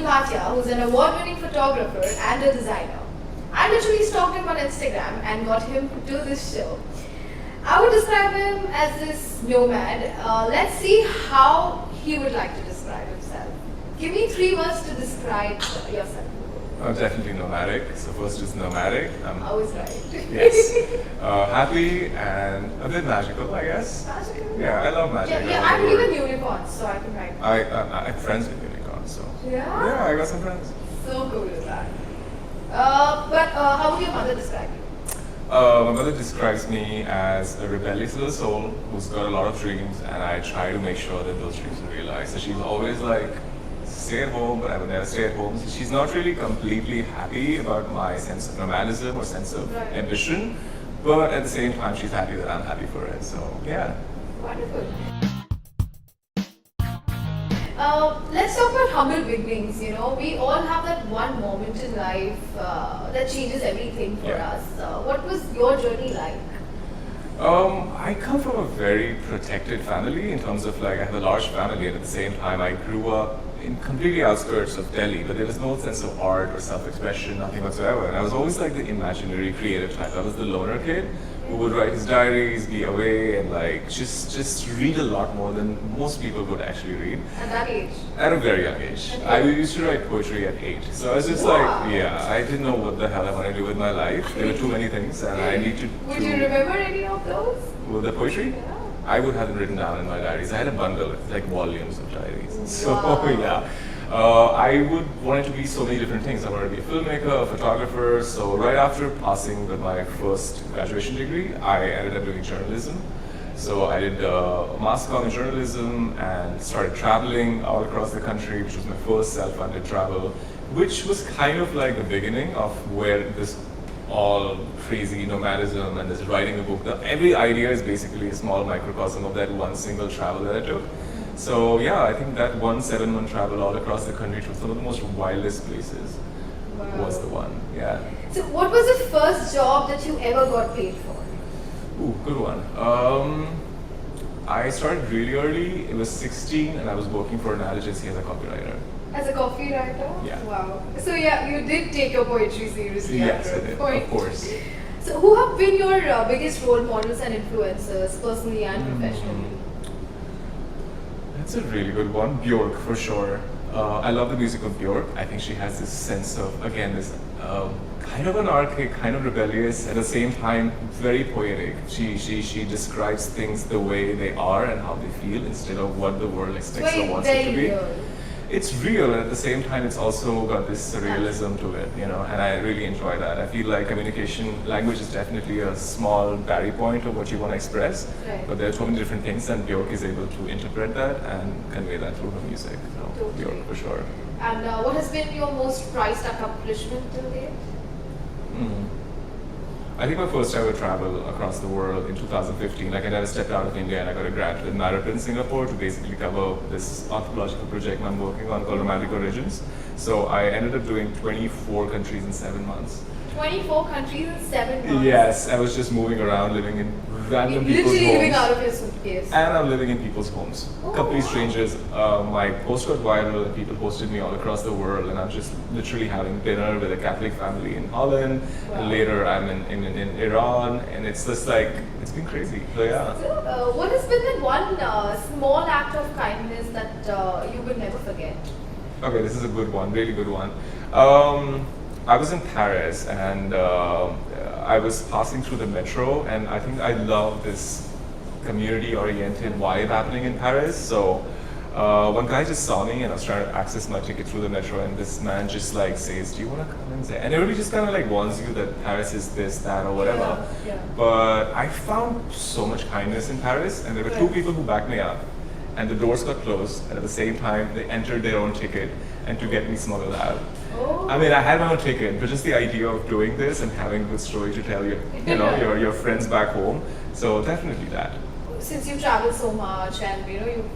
Bhatia, who's an award-winning photographer and a designer. I literally stalked him on Instagram and got him to do this show. I would describe him as this nomad. Let's see how he would like to describe himself. Give me 3 words to describe yourself. I'm definitely nomadic. So first is nomadic. Always right. Yes. Happy and a bit magical, I guess. Magical? Yeah, I love magic. Yeah, I believe in unicorns, so I can write. I have friends with unicorns, so. Yeah? Yeah, I got some friends. So cool with that. But how would your mother describe you? My mother describes me as a rebellious little soul who's got a lot of dreams, and I try to make sure that those dreams are realized. So she's always like, stay at home, but I would never stay at home. So she's not really completely happy about my sense of nomadism or sense of ambition, but at the same time, she's happy that I'm happy for it. So yeah. Wonderful. Let's talk about humble beginnings. You know, we all have that one moment in life that changes everything for us. What was your journey like? I come from a very protected family in terms of like I have a large family, and at the same time I grew up in completely outskirts of Delhi, but there was no sense of art or self-expression, nothing whatsoever. And I was always like the imaginary creative type. I was the loner kid who would write his diaries, be away, and like just read a lot more than most people would actually read. At that age? At a very young age. I used to write poetry at 8. So I was just like, yeah, I didn't know what the hell I want to do with my life. There were too many things, and I need to. Would you remember any of those? With the poetry? Yeah. I would have them written down in my diaries. I had a bundle, like volumes of diaries. So yeah, I would wanted to be so many different things. I wanted to be a filmmaker, a photographer. So right after passing with my first graduation degree, I ended up doing journalism. So I did a mass comm in journalism and started traveling all across the country, which was my first self-funded travel, which was kind of like the beginning of where this all crazy nomadism and this writing a book. Every idea is basically a small microcosm of that one single travel that I took. So yeah, I think that 1 7-month travel all across the country to some of the most wildest places was the one. Yeah. So what was the first job that you ever got paid for? Ooh, good one. I started really early. It was 16, and I was working for an ad agency as a copywriter. As a copywriter? Yeah. Wow. So yeah, you did take your poetry seriously. Yes, after I did. point. Of course. So who have been your biggest role models and influencers, personally and professionally? That's a really good one. Björk, for sure. I love the music of Björk. I think she has this sense of, again, this kind of anarchic, kind of rebellious, at the same time very poetic. She describes things the way they are and how they feel instead of what the world expects or wants it to be. Real. It's real, and at the same time, it's also got this surrealism to it, you know, and I really enjoy that. I feel like language is definitely a small barrier point of what you want to express, but there are so many different things, and Björk is able to interpret that and convey that through her music. So, Björk, for sure. And what has been your most prized accomplishment till date? I think my first ever travel across the world in 2015, like I never stepped out of India, and I got a grant with Marriott in Singapore to basically cover this anthropological project I'm working on called Romantic Origins. So I ended up doing 24 countries in 7 months. 24 countries in 7 months? Yes, I was just moving around, living in random people's homes. Literally living out of your suitcase. And I'm living in people's homes. Complete strangers. My post got viral and people posted me all across the world, and I'm just literally having dinner with a Catholic family in Holland, and later I'm in Iran, and it's just like, it's been crazy. So yeah. So, what has been that one small act of kindness that you will never forget? Okay, this is a good one, really good one. I was in Paris, and I was passing through the metro, and I think I love this community-oriented vibe happening in Paris. So one guy just saw me, and I was trying to access my ticket through the metro, and this man just like says, "Do you want to come and say?" And everybody just kind of like warns you that Paris is this, that, or whatever. Yeah. But I found so much kindness in Paris, and there were 2 people who backed me up, and the doors got closed, and at the same time they entered their own ticket and to get me smuggled out. I mean, I had my own ticket, but just the idea of doing this and having a good story to tell your friends back home. So definitely that. Since you travel so much and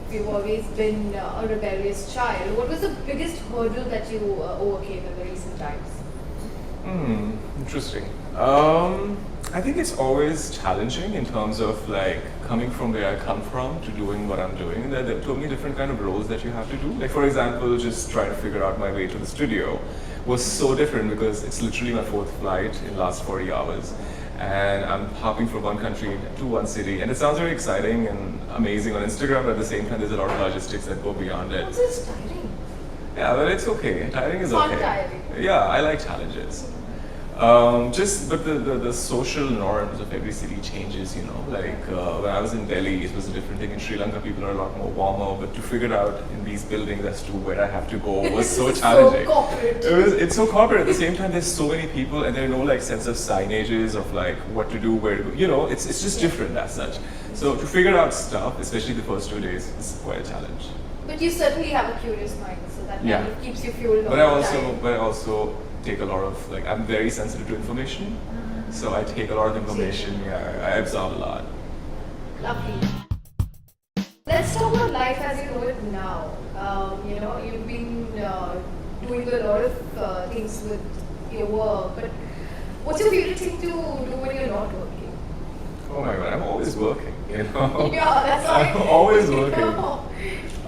you've always been a rebellious child, what was the biggest hurdle that you overcame in the recent times? Interesting. I think it's always challenging in terms of like coming from where I come from to doing what I'm doing. There are so many different kind of roles that you have to do. Like for example, just trying to figure out my way to the studio was so different because it's literally my fourth flight in the last 40 hours. And I'm hopping from one country to one city. And it sounds very exciting and amazing on Instagram, but at the same time, there's a lot of logistics that go beyond it. What's this tiring? Yeah, but it's okay. Tiring is Fun okay. tiring. Yeah, I like challenges. But the social norms of every city changes, you know. Like when I was in Delhi, it was a different thing. In Sri Lanka, people are a lot more warmer. But to figure out in these buildings as to where I have to go was so challenging. So corporate. It's so corporate. At the same time, there's so many people, and there are no like sense of signages of like what to do, where to go. You know, it's just different as such. So to figure out stuff, especially the first 2 days, is quite a challenge. But you certainly have a curious mind, so that Yeah. kind of keeps you fueled all But I the also, time. but I also take a lot of like I'm very sensitive to information, so I take a lot of information. Yeah, I absorb a lot. Lovely. Let's talk about life as you know it now. You know, you've been doing a lot of things with your work, but what's your favorite thing to do when you're not working? Oh my god, I'm always working. You know. Yeah, that's why. I'm always working.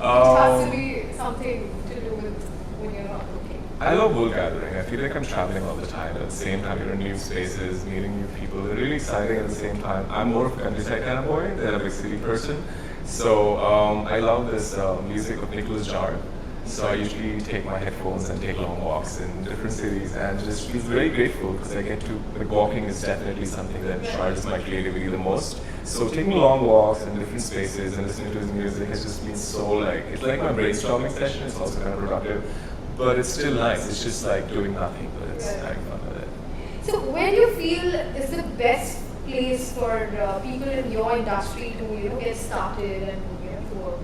It has to be something to do with when you're not working. I love world gathering. I feel like I'm traveling all the time. At the same time, you're in new spaces, meeting new people. They're really exciting at the same time. I'm more of a countryside kind of boy than a big city person. So I love this music of Nicholas Jarre. So I usually take my headphones and take long walks in different cities and just feel very grateful because I get to, like walking is definitely something that charges my creativity the most. So taking long walks in different spaces and listening to his music has just been so like, it's like my brainstorming session, it's also kind of productive, but it's still nice, it's just like doing nothing, but it's having fun with it. So where do you feel is the best place for people in your industry to get started and to work?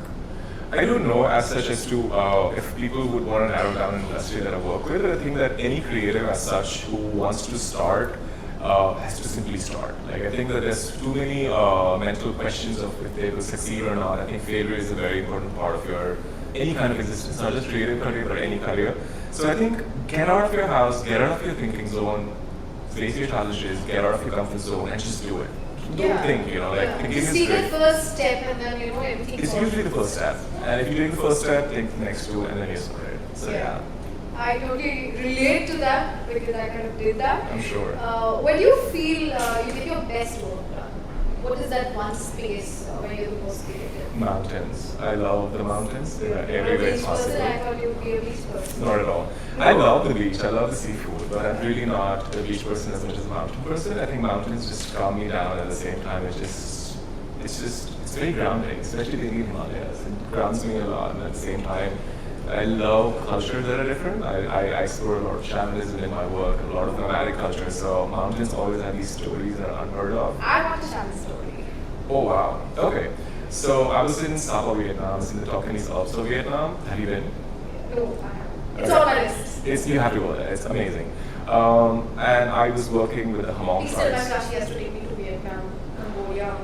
I don't know as such as to if people would want to narrow down an industry that I work with. I think that any creative as such who wants to start has to simply start. Like I think that there's too many mental questions of if they will succeed or not. I think failure is a very important part of your any kind of existence, not just creative career but any career. So I think get out of your house, get out of your thinking zone, face your challenges, get out of your comfort zone, and just do it. Don't think, like thinking is See great. the first step and then everything. It's usually the first step, and if you take the first step, think the next two, and then you're sorted. So yeah, I totally relate to that because I kind of did that. I'm sure. When you feel you get your best work done, what is that one space where you're the most creative? Mountains. I love the mountains. They are You're a everywhere beach person. possible. I thought you would be a beach person. Not at all. I love the beach. I love the seafood, but I'm really not a beach person as much as a mountain person. I think mountains just calm me down. At the same time, it's very grounding, especially the Himalayas. It grounds me a lot, and at the same time, I love cultures that are different. I explore a lot of shamanism in my work, a lot of nomadic culture. So mountains always have these stories that are unheard of. I want to share the story. Oh wow. Okay. So I was in Sapa, Vietnam. I was in the Tocantins Alps of Vietnam. Have you been? No, I haven't. It's Okay. on my list. You have to go there. It's amazing. And I was working with the Hmong Please tell my tribes. crush he has to take me to Vietnam, Cambodia.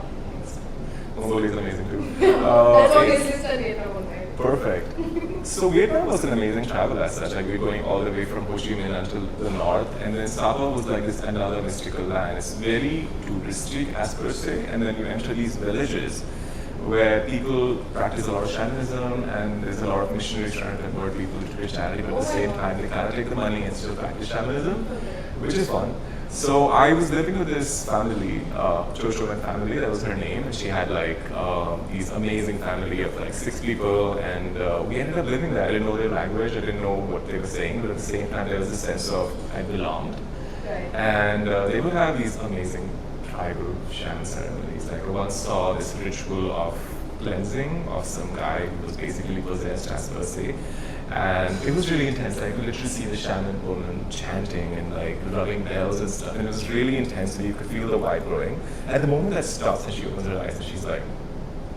Mongolia is amazing too. That's on his it's list and Vietnam on mine. perfect. So Vietnam was an amazing travel as such. Like we were going all the way from Ho Chi Minh until the north, and then Sapa was like this another mystical land. It's very touristic as per se, and then you enter these villages where people practice a lot of shamanism and there's a lot of missionaries trying to convert people to Christianity, but at the same time they kind of take the money and still practice shamanism, which is fun. So I was living with this family, Choshovan family, that was her name, and she had like these amazing family of like 6 people, and we ended up living there. I didn't know their language, I didn't know what they were saying, but at the same time there was a sense of I belonged. Right. And they would have these amazing tribal shaman ceremonies. Like I once saw this ritual of cleansing of some guy who was basically possessed as per se. And it was really intense. I could literally see the shaman woman chanting and like rubbing bells and stuff. And it was really intense. And you could feel the vibe growing. At the moment that stops and she opens her eyes and she's like,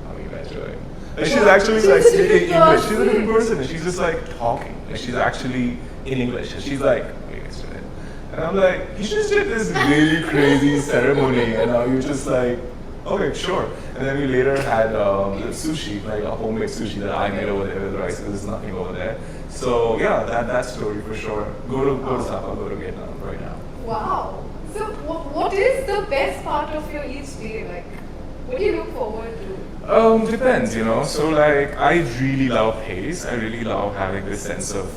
how are you guys doing? And she's actually like She's a speaking different English. She's a person. different person and she's just like talking. Like she's actually in English. And she's like, how are you guys doing? And I'm like, you just did this really crazy ceremony and now you're just like, okay, sure. And then we later had sushi, like a homemade sushi that I made over there with rice because there's nothing over there. So yeah, that story for sure. Go to Sapa, go to Vietnam right now. Wow. So, what is the best part of your each day? Like, what do you look forward to? Depends, you know. So like, I really love pace. I really love having this sense of,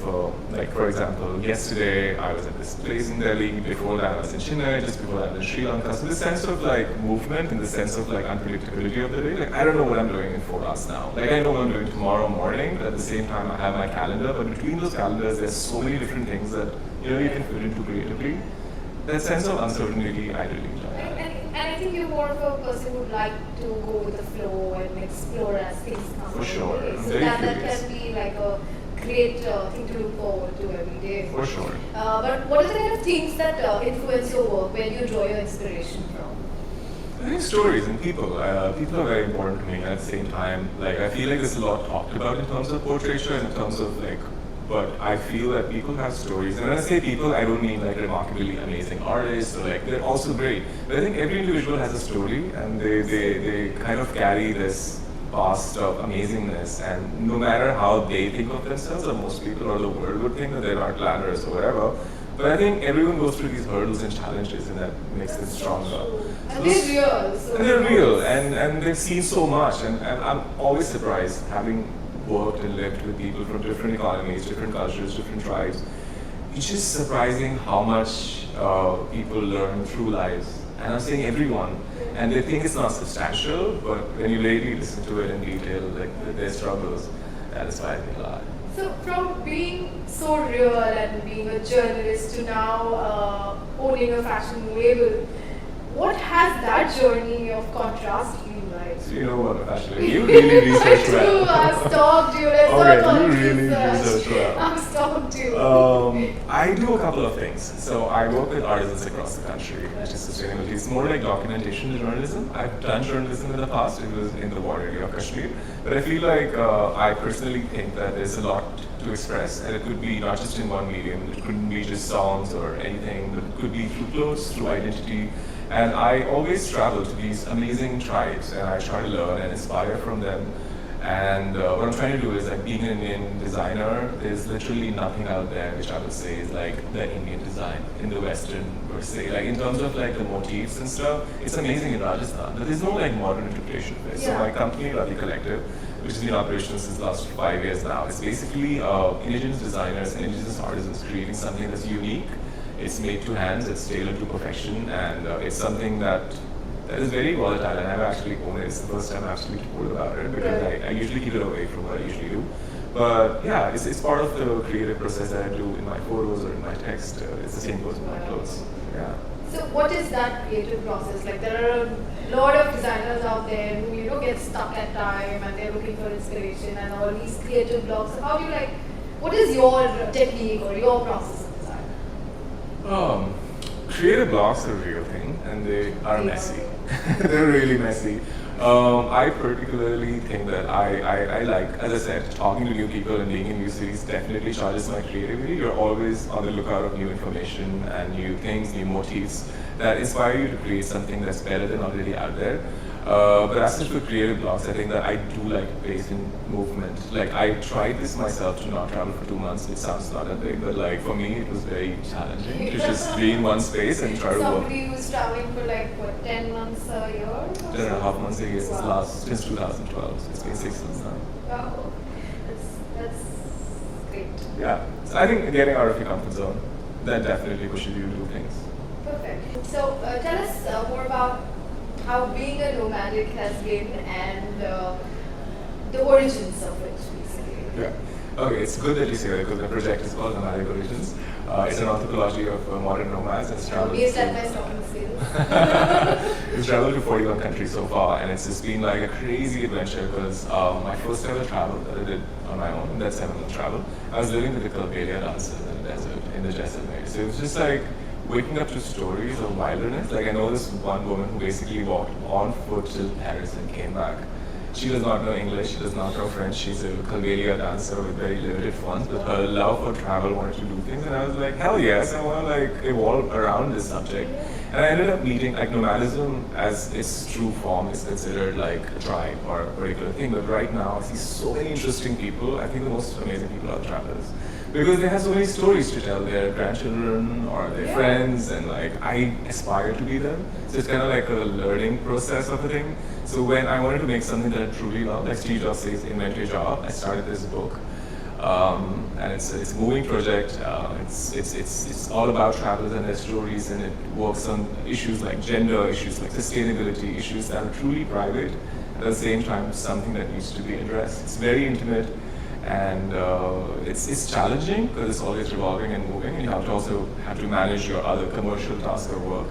like, for example, yesterday I was at this place in Delhi. Before that, I was in Chennai. Just before that, in Sri Lanka. So this sense of like movement and the sense of like unpredictability of the day. Like, I don't know what I'm doing in 4 hours now. Like, I know what I'm doing tomorrow morning, but at the same time, I have my calendar. But between those calendars, there's so many different things that you can fit into creatively. That sense of uncertainty, I really enjoy. And I think you're more of a person who would like to go with the flow and explore as things come. For sure. Okay, I'm so very that curious. can be like a great thing to look forward to every day. For sure. But what are the kind of things that influence your work? Where do you draw your inspiration from? I think stories and people. People are very important to me. At the same time, like, I feel like there's a lot talked about in terms of portraiture, in terms of like, but I feel that people have stories. And when I say people, I don't mean like remarkably amazing artists or like, they're also great. But I think every individual has a story, and they kind of carry this past of amazingness. And no matter how they think of themselves, or most people or the world would think that they're not glamorous or whatever. But I think everyone goes through these hurdles and challenges, and that makes them stronger. And they're real. So And they're real, and they've seen so much, and I'm always surprised, having worked and lived with people from different economies, different cultures, different tribes. It's just surprising how much people learn through lives. And I'm saying everyone, and they think it's not substantial, but when you really listen to it in detail, like their struggles, that inspires me a lot. So from being so real and being a journalist to now owning a fashion label, what has that journey of contrast been like? So you know what, actually, you really research True, well. I've stalked you. Let's Okay, not call you it really research. research well. I've stalked you. I do a couple of things. So I work with artisans across the country, which is sustainability. It's more like documentation journalism. I've done journalism in the past. It was in the border area of Kashmir. But I feel like I personally think that there's a lot to express, and it could be not just in one medium. It couldn't be just songs or anything, but it could be through clothes, through identity. And I always travel to these amazing tribes, and I try to learn and inspire from them. And what I'm trying to do is, like, being an Indian designer, there's literally nothing out there which I would say is like the Indian design in the Western, per se. Like, in terms of like the motifs and stuff, it's amazing in Rajasthan, but there's no like modern interpretation of it. So Yeah. my company, Radhi Collective, which has been in operation since the last 5 years now, it's basically indigenous designers and indigenous artisans creating something that's unique. It's made to hands, it's tailored to perfection, and it's something that is very volatile, and I've actually owned it. It's the first time I've actually told about it, because I usually keep it away from what I usually do. But yeah, it's part of the creative process that I do in my photos or in my text. It's the same goes with my clothes. Yeah. So what is that creative process? Like, there are a lot of designers out there who, you know, get stuck at time and they're looking for inspiration and all these creative blocks. So how do you, like, what is your technique or your process of design? Creative blocks are a real thing, and they are messy. They're really messy. I particularly think that I like, as I said, talking to new people and being in new cities definitely charges my creativity. You're always on the lookout of new information and new things, new motifs that inspire you to create something that's better than already out there. But as such for creative blocks, I think that I do like pace and movement. Like, I tried this myself to not travel for 2 months. It sounds not that big, but like for me, it was very challenging to just be in one space and try to work. Somebody who's traveling for like, what, 10 months a year? or 10.5 months a year Wow. since 2012. So it's been 6 months now. Wow, that's great. Yeah. So I think getting out of your comfort zone, that definitely pushes you to do things. Perfect. So tell us more about how being a nomadic has been and the origins of it, basically. Yeah. Okay, it's good that you say that, because the project is called Nomadic Origins. It's an anthropology of modern nomads. It's traveled Based at to- my stocking sales. We've traveled to 41 countries so far, and it's just been like a crazy adventure, because my first ever travel that I did on my own, that 7-month travel, I was living with the Kalbelia dancers in the Jaisalmer. So it was just like waking up to stories of wilderness. Like, I know this one woman who basically walked on foot till Paris and came back. She does not know English, she does not know French, she's a Kalbelia dancer with very limited funds, but her love for travel wanted to do things, and I was like, hell yes, I want to like evolve around this subject. And I ended up meeting, like, nomadism as its true form is considered like a tribe or a particular thing, but right now I see so many interesting people. I think the most amazing people are travelers. because they have so many stories to tell their grandchildren or their friends, and like I aspire to be them. So it's kind of like a learning process of a thing. So when I wanted to make something that I truly love, like Steve Jobs says, invent your job, I started this book. And it's a moving project. It's all about travelers and their stories, and it works on issues like gender, issues like sustainability, issues that are truly private. At the same time, something that needs to be addressed. It's very intimate, and it's challenging because it's always revolving and moving, and you also have to manage your other commercial tasks or work.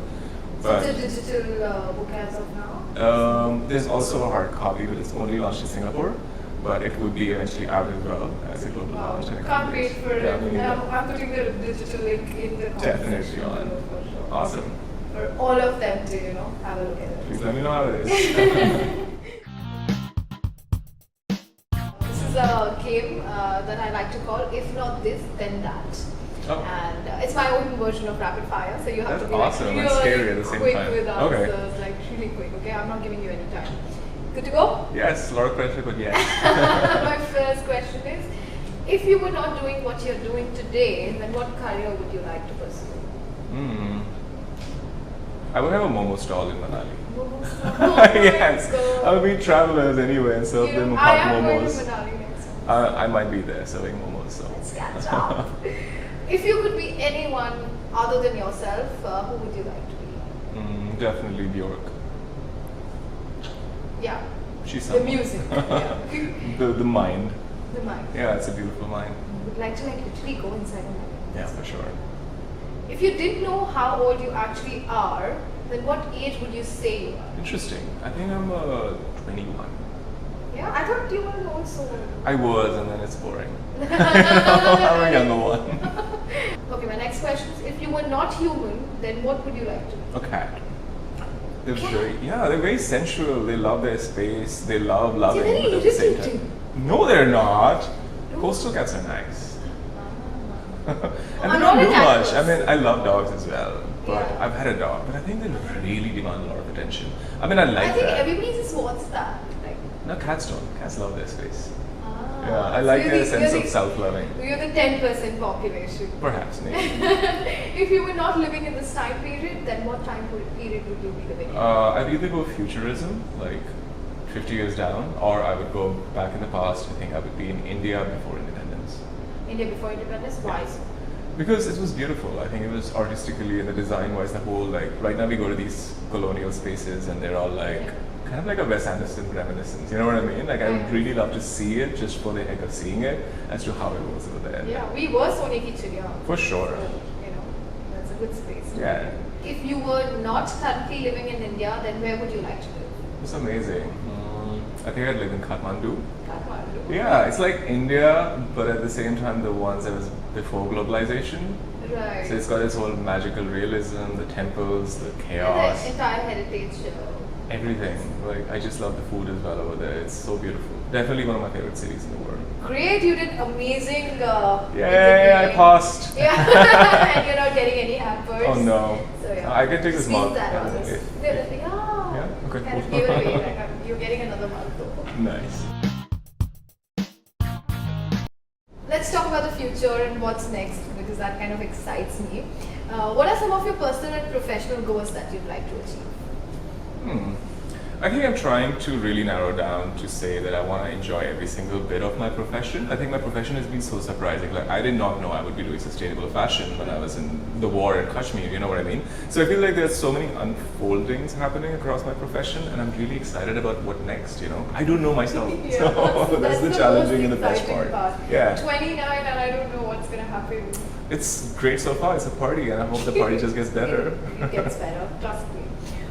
So it's a digital book as of now? There's also a hard copy, but it's only launched in Singapore. But it would be eventually out as well as a global launch. Can't wait for it. I'm putting the digital link in the comments. Definitely on. For sure. Awesome. For all of them to, have a look at it. Please let me know how it is. This is a game that I like to call If Not This, Then That. Oh. And it's my own version of rapid fire, so you have That's to be awesome. like That's really scary at the same quick time. with Okay. answers, like really quick, okay? I'm not giving you any time. Good to go? Yes, a lot of pressure, but yes. My first question is, if you were not doing what you're doing today, then what career would you like to pursue? I would have a momo stall in Manali. Oh, Yes, so, I would meet travelers anyway and serve them I hot am going to momos. Manali next month. I might be there serving momos. So. Let's catch up. If you could be anyone other than yourself, who would you like to be? Definitely Bjork. Yeah. She's The someone. music. Yeah. The mind. The mind. Yeah, it's a beautiful mind. Would like to literally go inside a mind. Yeah, for sure. If you didn't know how old you actually are, then what age would you say you are? Interesting. I think I'm 21. Yeah, I thought you were also. I was, and then it's boring. I'm a younger one. Okay, my next question is, if you were not human, then what would you like to be? A cat. They're very sensual. They love their space. They love loving, They're very but at the same irritating. time. No, they're not. Coastal cats are nice. And I'm they not don't a do cat much. person. I mean, I love dogs as well. But Yeah. I've had a dog, but I think they really demand a lot of attention. I mean, I like I think that. everybody just wants that. Like, No, cats don't. Cats love their space. ah, Yeah, I so like you're their the- sense you're of the- self-loving. You're the 10% population. Perhaps, maybe. If you were not living in this time period, then what time period would you be living in? I'd either go futurism, like 50 years down, or I would go back in the past. I think I would be in India before independence. India before independence? Why so? Because it was beautiful. I think it was artistically and the design wise, the whole like right now we go to these colonial spaces and they're all like kind of like a Wes Anderson reminiscence. You know what I mean? Like I would really love to see it just for the heck of seeing it as to how it was over there. Yeah, we were Sone Ki Chiriya. For sure. So, that's a good space. Yeah. If you were not currently living in India, then where would you like to live? It's amazing. I think I'd live in Kathmandu. Kathmandu. Yeah, it's like India, but at the same time the ones that was before globalization. Right. So it's got its whole magical realism, the temples, the And chaos, the entire heritage. everything. Like I just love the food as well over there. It's so beautiful. Definitely one of my favorite cities in the world. Great, you did amazing. Yeah, I interviewing. passed. Yeah, and you're not getting any hampers. Oh no. So yeah. I can take this Squeeze month. that on us. Yeah. Yeah? Okay, Kind of cool. give it away. Like, you're getting another month though. Nice. Let's talk about the future and what's next because that kind of excites me. What are some of your personal and professional goals that you'd like to achieve? I think I'm trying to really narrow down to say that I want to enjoy every single bit of my profession. I think my profession has been so surprising. Like I did not know I would be doing sustainable fashion when I was in the war in Kashmir, you know what I mean? So I feel like there's so many unfoldings happening across my profession and I'm really excited about what next, you know? I don't know myself. So that's the challenging and the best exciting part. Yeah. 29 and I don't know what's going to happen. It's great so far. It's a party and I hope the party just gets better. It gets better, trust me.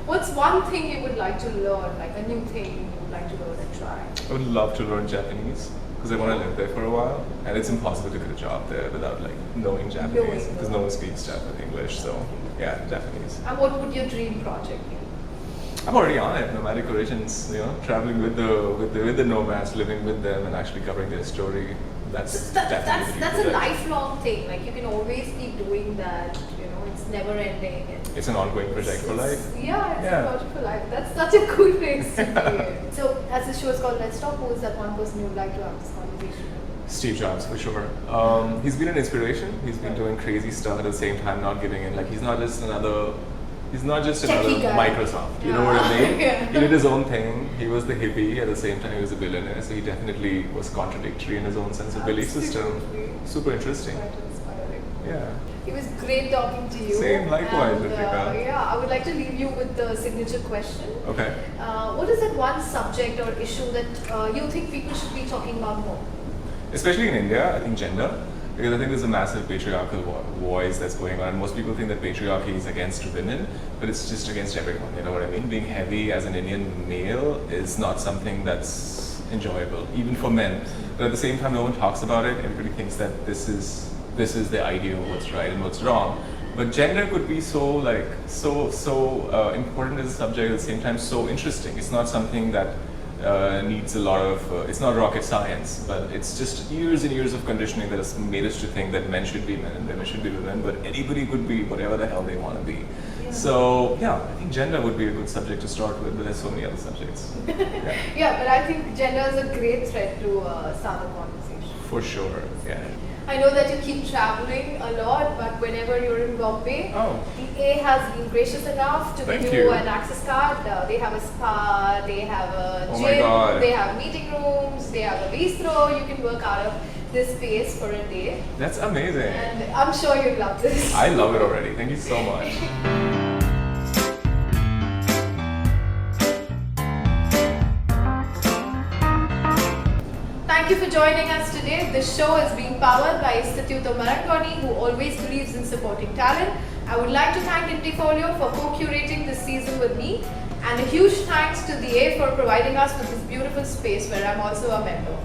What's one thing you would like to learn, like a new thing you would like to learn and try? I would love to learn Japanese because I want to live there for a while, and it's impossible to get a job there without like knowing Japanese because no one speaks Japanese English. So yeah, Japanese. And what would your dream project be? I'm already on it. Nomadic Origins, you know, traveling with the nomads, living with them, and actually covering their story. That's definitely That's the a dream. lifelong thing. Like you can always keep doing that. You know, it's never ending. And It's an ongoing project for life. Yeah, it's Yeah. a project for life. That's such a cool place to be in. So, as this show is called Let's Talk, who is that one person you would like to have this conversation with? Steve Jobs, for sure. He's been an inspiration. He's been doing crazy stuff at the same time, not giving in. Like he's not just another Techie guy. Microsoft. You know what I mean? Yeah. He did his own thing. He was the hippie at the same time he was a billionaire. So he definitely was contradictory in his own sense of belief system. Absolutely. Super interesting. Quite inspiring. Yeah. It was great talking to you. Same, likewise, And, Ritika. yeah, I would like to leave you with the signature question. Okay. What is that one subject or issue that you think people should be talking about more? Especially in India, I think gender. Because I think there's a massive patriarchal voice that's going on. And most people think that patriarchy is against women, but it's just against everyone. You know what I mean? Being heavy as an Indian male is not something that's enjoyable, even for men. But at the same time, no one talks about it. Everybody thinks that this is the idea of what's right and what's wrong. But gender could be so important as a subject, at the same time so interesting. It's not something that needs a lot of, it's not rocket science, but it's just years and years of conditioning that has made us to think that men should be men and women should be women, but anybody could be whatever the hell they want to be. Yeah. So yeah, I think gender would be a good subject to start with, but there's so many other subjects. Yeah. Yeah, but I think gender is a great thread to start the conversation. For sure, yeah. I know that you keep traveling a lot, but whenever you're in Bombay, Oh. the A has been gracious enough to Thank give you. you an access card. They have a spa, they have a Oh my gym, God. they have meeting rooms, they have a bistro. You can work out of this space for a day. That's amazing. And I'm sure you'd love this. I love it already. Thank you so much. Thank you for joining us today. This show is being powered by Instituto Marangoni, who always believes in supporting talent. I would like to thank Indifolio for co-curating this season with me, and a huge thanks to the A for providing us with this beautiful space where I'm also a member.